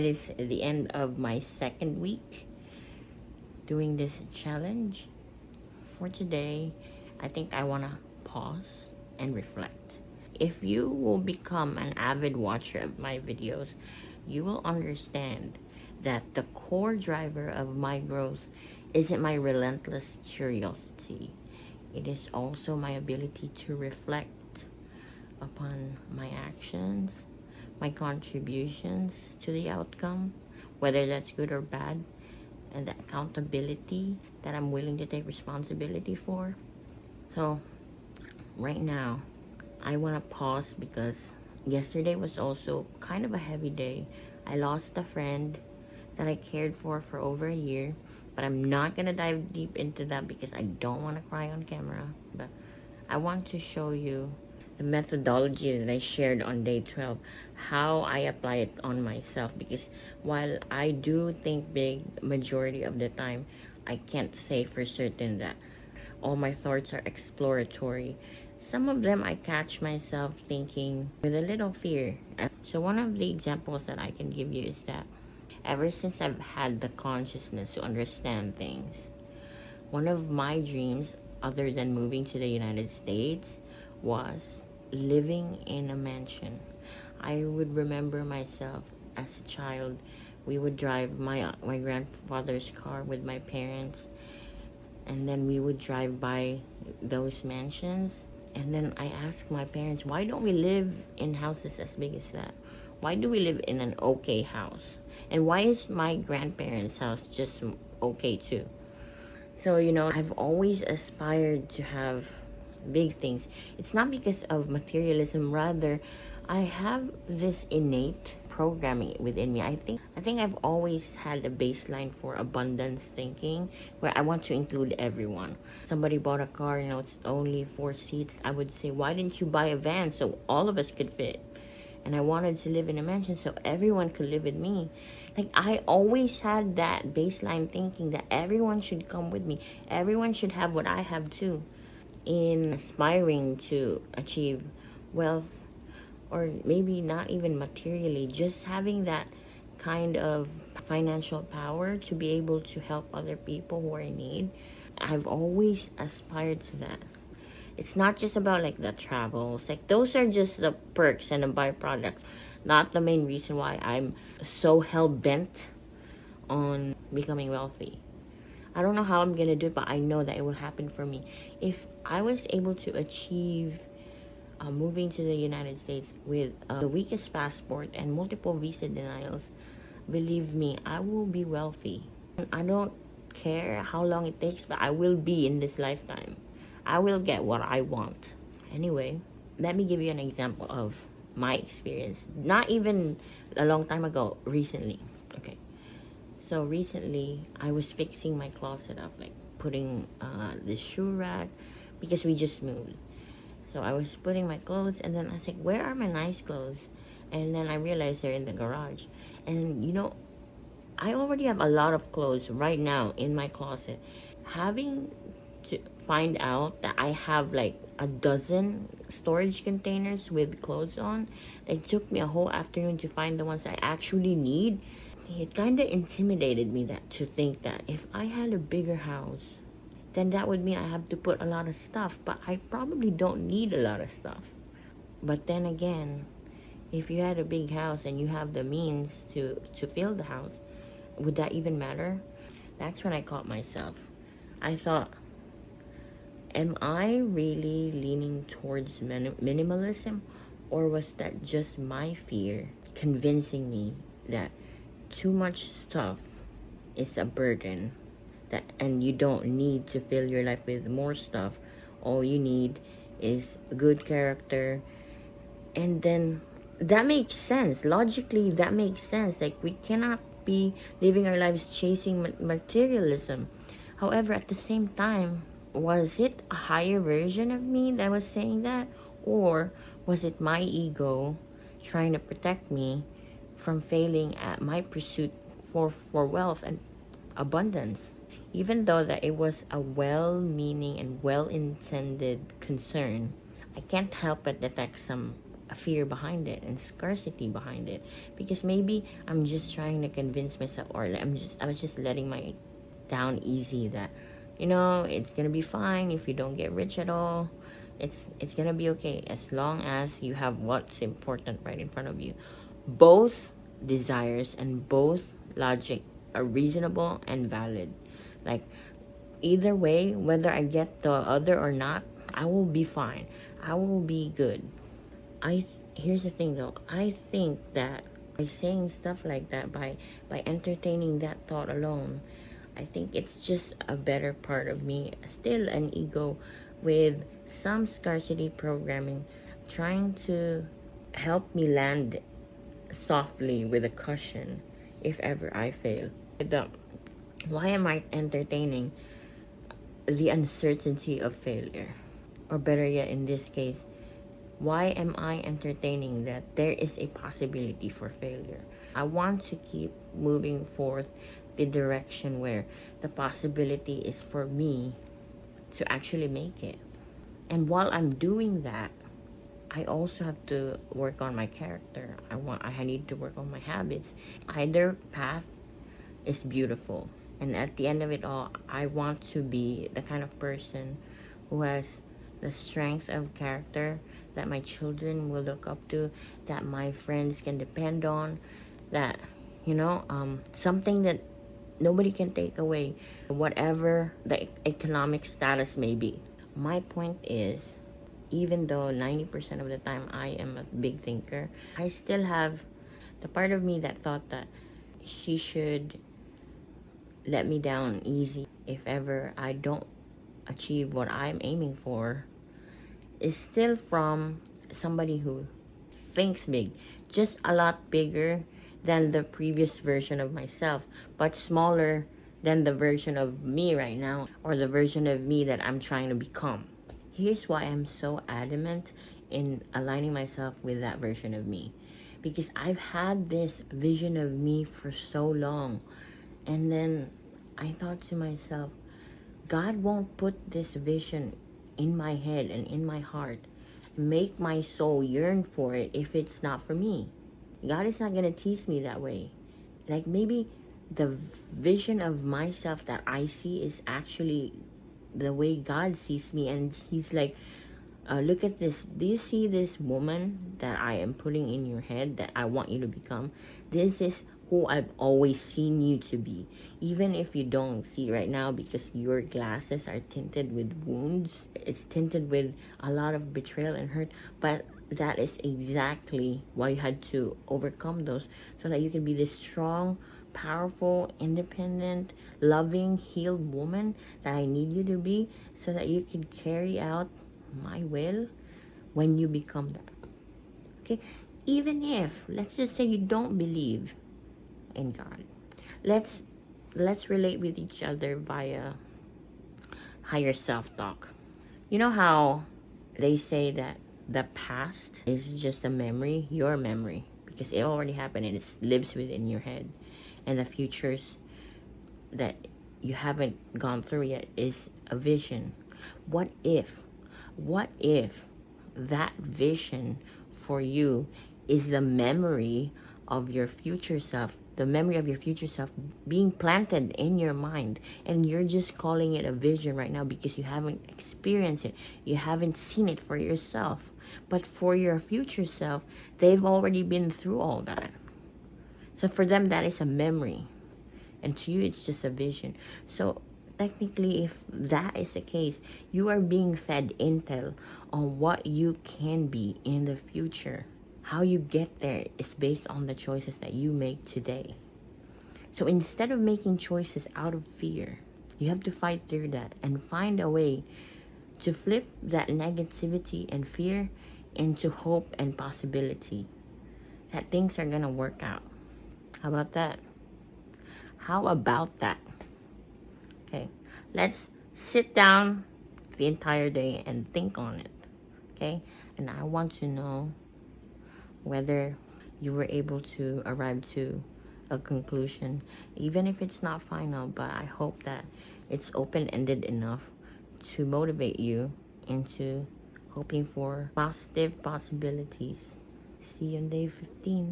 It is the end of my second week doing this challenge. For today, I think I want to pause and reflect. If you will become an avid watcher of my videos, you will understand that the core driver of my growth isn't my relentless curiosity. It is also my ability to reflect upon my actions, my contributions to the outcome, whether that's good or bad, and the accountability that I'm willing to take responsibility for. So, right now, I want to pause because yesterday was also kind of a heavy day. I lost a friend that I cared for over a year, but I'm not gonna dive deep into that because I don't want to cry on camera. But I want to show you the methodology that I shared on day 12, how I apply it on myself. Because while I do think big majority of the time, I can't say for certain that all my thoughts are exploratory. Some of them I catch myself thinking with a little fear. So one of the examples that I can give you is that ever since I've had the consciousness to understand things, one of my dreams, other than moving to the United States, was living in a mansion. I would remember myself as a child. We would drive my grandfather's car with my parents, and then we would drive by those mansions. And then I asked my parents, why don't we live in houses as big as that? Why do we live in an okay house? And why is my grandparents' house just okay too? So, I've always aspired to have big things. It's not because of materialism, rather, I have this innate programming within me. I think I've always had a baseline for abundance thinking where I want to include everyone. Somebody bought a car, it's only 4 seats. I would say, why didn't you buy a van so all of us could fit? And I wanted to live in a mansion so everyone could live with me. Like, I always had that baseline thinking that everyone should come with me. Everyone should have what I have too. In aspiring to achieve wealth, or maybe not even materially, just having that kind of financial power to be able to help other people who are in need, I've always aspired to that. It's not just about like the travels, like those are just the perks and the byproducts, not the main reason why I'm so hell-bent on becoming wealthy. I don't know how I'm gonna do it, but I know that it will happen for me. If I was able to achieve moving to the United States with the weakest passport and multiple visa denials, believe me, I will be wealthy. I don't care how long it takes, but I will be in this lifetime. I will get what I want. Anyway, let me give you an example of my experience. Not even a long time ago, recently. Okay. So recently, I was fixing my closet up, like putting the shoe rack, because we just moved. So I was putting my clothes, and then I was like, where are my nice clothes? And then I realized they're in the garage. And I already have a lot of clothes right now in my closet. Having to find out that I have like a dozen storage containers with clothes on, it took me a whole afternoon to find the ones I actually need. It kind of intimidated me to think that if I had a bigger house, then that would mean I have to put a lot of stuff, but I probably don't need a lot of stuff. But then again, if you had a big house and you have the means to fill the house, would that even matter? That's when I caught myself. I thought, am I really leaning towards minimalism, or was that just my fear convincing me that too much stuff is a burden, and you don't need to fill your life with more stuff? All you need is good character. And then that makes sense. Logically, that makes sense. Like, we cannot be living our lives chasing materialism. However, at the same time, was it a higher version of me that was saying that? Or was it my ego trying to protect me from failing at my pursuit for wealth and abundance? Even though that it was a well-meaning and well-intended concern, I can't help but detect some a fear behind it and scarcity behind it, because maybe I'm just trying to convince myself, or I was just letting my down easy that, it's gonna be fine if you don't get rich at all. It's gonna be okay as long as you have what's important right in front of you. Both desires and both logic are reasonable and valid. Like, either way, whether I get the other or not, I will be fine. I will be good. Here's the thing though. I think that by saying stuff like that, by entertaining that thought alone, I think it's just a better part of me, still an ego with some scarcity programming, trying to help me land softly with a cushion if ever I fail. Why am I entertaining the uncertainty of failure? Or better yet, in this case, why am I entertaining that there is a possibility for failure? I want to keep moving forth the direction where the possibility is for me to actually make it. And while I'm doing that, I also have to work on my character. I need to work on my habits. Either path is beautiful. And at the end of it all, I want to be the kind of person who has the strength of character that my children will look up to, that my friends can depend on, that, something that nobody can take away, whatever the economic status may be. My point is, even though 90% of the time I am a big thinker, I still have the part of me that thought that she should let me down easy if ever I don't achieve what I'm aiming for, is still from somebody who thinks big, just a lot bigger than the previous version of myself, but smaller than the version of me right now, or the version of me that I'm trying to become. Here's why I'm so adamant in aligning myself with that version of me, because I've had this vision of me for so long, and then I thought to myself, God won't put this vision in my head and in my heart, make my soul yearn for it if it's not for me. God is not going to tease me that way. Like, maybe the vision of myself that I see is actually the way God sees me, and he's like, look at this. Do you see this woman that I am putting in your head that I want you to become? This is who I've always seen you to be, even if you don't see right now because your glasses are tinted with wounds. It's tinted with a lot of betrayal and hurt, but that is exactly why you had to overcome those, so that you can be this strong, powerful, independent, loving, healed woman that I need you to be, so that you can carry out my will when you become that. Okay? Even if, let's just say, you don't believe in God, let's relate with each other via higher self-talk. You know how they say that the past is just a memory, your memory, because it already happened and it lives within your head, and the futures that you haven't gone through yet is a vision. What if that vision for you is the memory of your future self, the memory of your future self being planted in your mind, and you're just calling it a vision right now because you haven't experienced it, you haven't seen it for yourself. But for your future self, they've already been through all that. So for them, that is a memory, and to you, it's just a vision. So technically, if that is the case, you are being fed intel on what you can be in the future. How you get there is based on the choices that you make today. So instead of making choices out of fear, you have to fight through that and find a way to flip that negativity and fear into hope and possibility, that things are gonna work out. How about that? How about that? Okay, let's sit down the entire day and think on it. Okay, and I want to know whether you were able to arrive to a conclusion, even if it's not final, but I hope that it's open-ended enough to motivate you into hoping for positive possibilities. See you on day 15.